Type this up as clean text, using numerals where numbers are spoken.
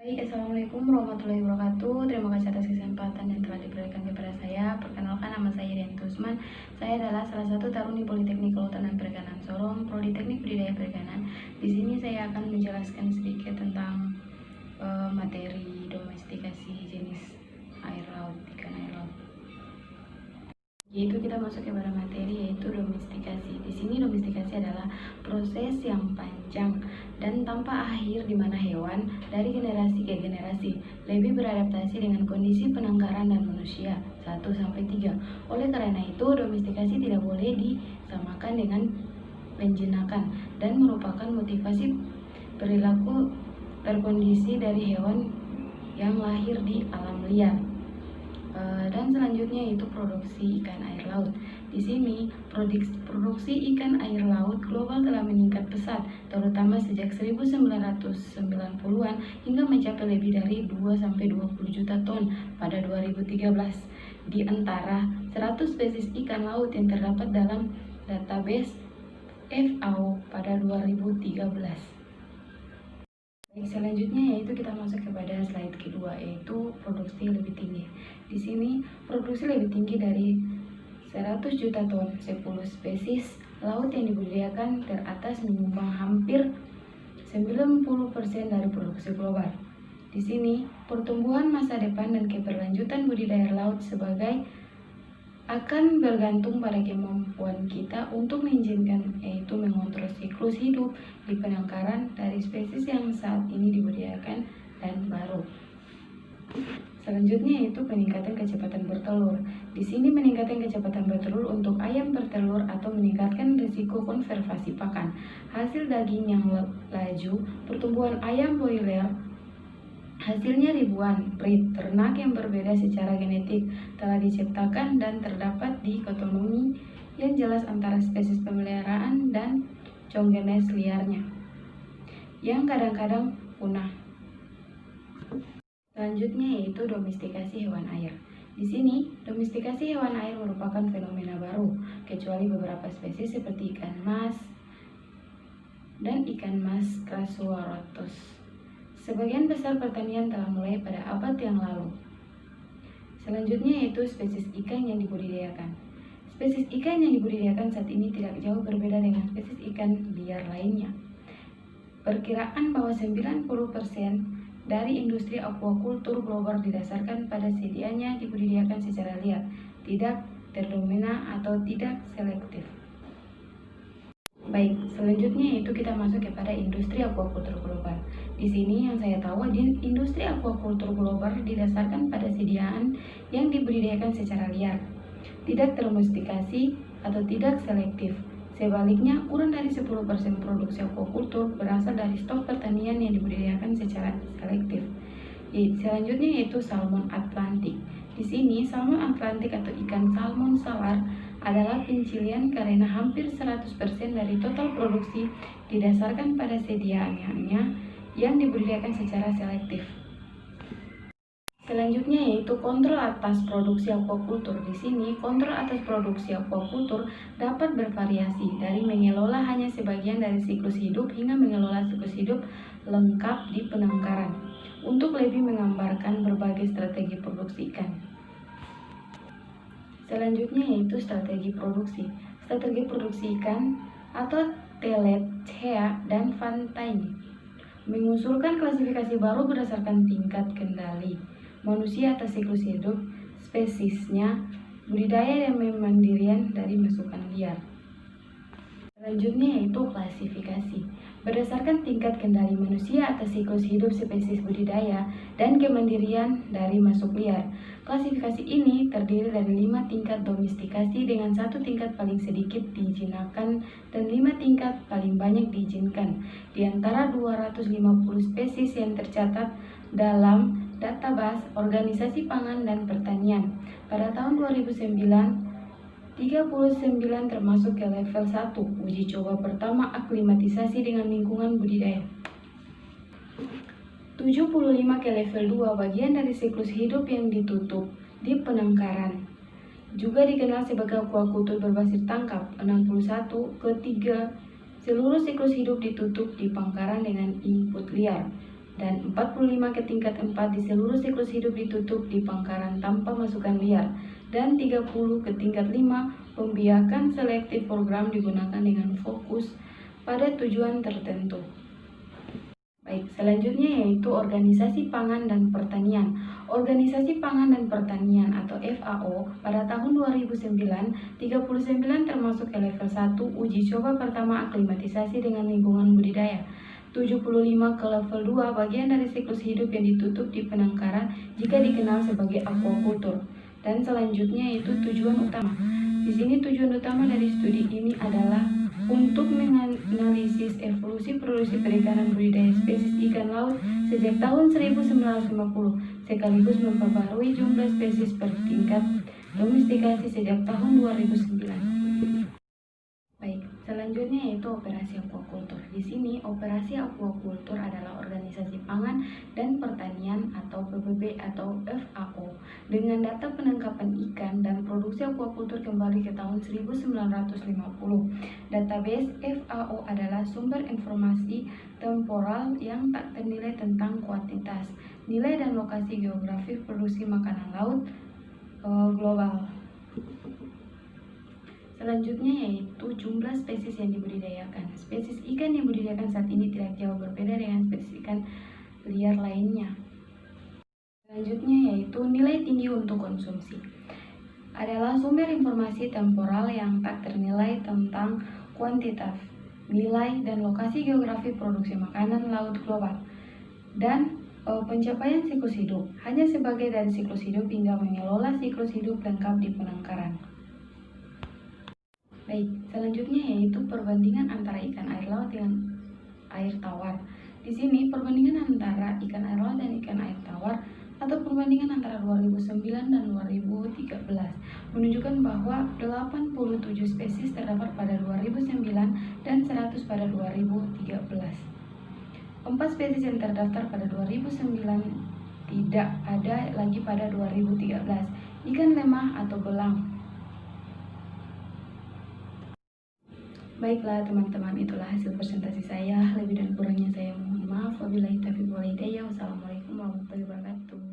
Assalamualaikum warahmatullahi wabarakatuh. Terima kasih atas kesempatan yang telah diberikan kepada saya. Perkenalkan, nama saya Rianti Usman. Saya adalah salah satu taruni Politeknik Kelautan dan Perikanan Sorong, Prodi Teknik Budidaya Perikanan. Di sini saya akan menjelaskan sedikit tentang materi domestikasi jenis air laut, ikan air laut. Yaitu kita masuk kepada materi, yaitu domestikasi. Di sini domestikasi adalah proses yang panjang dan tanpa akhir di mana hewan dari generasi ke generasi lebih beradaptasi dengan kondisi penangkaran dan manusia 1-3. Oleh karena itu, domestikasi tidak boleh disamakan dengan penjinakan dan merupakan motivasi perilaku terkondisi dari hewan yang lahir di alam liar. Dan selanjutnya itu produksi ikan air laut. Di sini produksi ikan air laut global telah meningkat pesat, terutama sejak 1990-an hingga mencapai lebih dari 2-20 juta ton pada 2013. Di antara 100 spesies ikan laut yang terdapat dalam database FAO pada 2013. Selanjutnya yaitu kita masuk kepada slide kedua, yaitu produksi lebih tinggi. Di sini produksi lebih tinggi dari 100 juta ton, 10 spesies laut yang dibudidayakan teratas menyumbang hampir 90% dari produksi global. Di sini pertumbuhan masa depan dan keberlanjutan budidaya laut sebagai akan bergantung pada kemampuan kita untuk mengizinkan, yaitu mengontrol siklus hidup di penangkaran dari spesies yang saat ini dibudidayakan dan baru. Selanjutnya yaitu peningkatan kecepatan bertelur. Di sini meningkatkan kecepatan bertelur untuk ayam bertelur atau meningkatkan risiko konservasi pakan. Hasil daging yang laju, pertumbuhan ayam broiler. Hasilnya ribuan breed ternak yang berbeda secara genetik telah diciptakan dan terdapat dikotomi yang jelas antara spesies pemeliharaan dan conggenes liarnya yang kadang-kadang punah. Selanjutnya yaitu domestikasi hewan air. Di sini, domestikasi hewan air merupakan fenomena baru, kecuali beberapa spesies seperti ikan mas dan ikan mas crasuarotus. Sebagian besar pertanian telah mulai pada abad yang lalu. Selanjutnya yaitu spesies ikan yang dibudidayakan. Spesies ikan yang dibudidayakan saat ini tidak jauh berbeda dengan spesies ikan liar lainnya. Perkiraan bahwa 90% dari industri aquaculture global didasarkan pada sedianya dibudidayakan secara liar, tidak terdomina atau tidak selektif. Baik, selanjutnya yaitu kita masuk kepada industri aquaculture global. Di sini yang saya tahu, industri aquaculture global didasarkan pada sediaan yang dibudidayakan secara liar, tidak terdomestikasi atau tidak selektif. Sebaliknya, kurang dari 10% produksi aquaculture berasal dari stok pertanian yang dibudidayakan secara selektif. Selanjutnya yaitu salmon Atlantik. Di sini, salmon Atlantik atau ikan salmon salar adalah pencilian karena hampir 100% dari total produksi didasarkan pada sediaannya yang dibudidayakan secara selektif. Selanjutnya yaitu kontrol atas produksi aquaculture. Di sini, kontrol atas produksi aquaculture dapat bervariasi dari mengelola hanya sebagian dari siklus hidup hingga mengelola siklus hidup lengkap di penangkaran untuk lebih menggambarkan berbagai strategi produksi ikan. Selanjutnya yaitu strategi produksi. Strategi produksi ikan atau Telechea dan Fantaine mengusulkan klasifikasi baru berdasarkan tingkat kendali manusia atas siklus hidup spesiesnya, budidaya dan kemandirian dari masukan liar. Selanjutnya yaitu klasifikasi. Berdasarkan tingkat kendali manusia atas siklus hidup spesies budidaya dan kemandirian dari masuk liar. Klasifikasi ini terdiri dari 5 tingkat domestikasi dengan 1 tingkat paling sedikit diizinkan dan 5 tingkat paling banyak diizinkan. Di antara 250 spesies yang tercatat dalam database Organisasi Pangan dan Pertanian pada tahun 2009, 39 termasuk ke level 1, uji coba pertama aklimatisasi dengan lingkungan budidaya. 75 ke level 2, bagian dari siklus hidup yang ditutup di penangkaran. Juga dikenal sebagai aquaculture berbasis tangkap. 61 ke 3, seluruh siklus hidup ditutup di pangkaran dengan input liar. dan 45 ke tingkat 4 di seluruh siklus hidup ditutup di pangkaran tanpa masukan liar, dan 30 ke tingkat 5 pembiakan selektif program digunakan dengan fokus pada tujuan tertentu. Baik, selanjutnya yaitu Organisasi Pangan dan Pertanian. Organisasi Pangan dan Pertanian atau FAO pada tahun 2009, 39 termasuk ke level 1 uji coba pertama aklimatisasi dengan lingkungan budidaya. 75 ke level 2 bagian dari siklus hidup yang ditutup di penangkaran jika dikenal sebagai aquaculture. Dan selanjutnya yaitu tujuan utama. Di sini tujuan utama dari studi ini adalah untuk menganalisis evolusi produksi perikanan budidaya spesies ikan laut sejak tahun 1950, sekaligus memperbarui jumlah spesies per tingkat domestikasi sejak tahun 2009. Baik, selanjutnya yaitu operasi aquaculture. Di sini, operasi aquaculture adalah organisasi pangan dan pertanian atau PBB atau FAO dengan data penangkapan ikan dan produksi aquaculture kembali ke tahun 1950. Database FAO adalah sumber informasi temporal yang tak ternilai tentang kuantitas, nilai dan lokasi geografis produksi makanan laut global. Selanjutnya yaitu jumlah spesies yang dibudidayakan. Spesies ikan yang dibudidayakan saat ini tidak jauh berbeda dengan spesies ikan liar lainnya. Selanjutnya yaitu nilai tinggi untuk konsumsi. Adalah sumber informasi temporal yang tak ternilai tentang kuantitas, nilai, dan lokasi geografi produksi makanan laut global. Dan pencapaian siklus hidup hanya sebagai dari siklus hidup hingga mengelola siklus hidup lengkap di penangkaran. Baik, selanjutnya yaitu perbandingan antara ikan air laut dengan air tawar. Di sini perbandingan antara ikan air laut dan ikan air tawar atau perbandingan antara 2009 dan 2013 menunjukkan bahwa 87 spesies terdapat pada 2009 dan 100 pada 2013. 4 spesies yang terdaftar pada 2009 tidak ada lagi pada 2013. Ikan lemah atau belang. Baiklah teman-teman, itulah hasil presentasi saya. Lebih dan kurangnya saya mohon maaf. Wabillahi taufiq wal hidayah. Wassalamualaikum warahmatullahi wabarakatuh.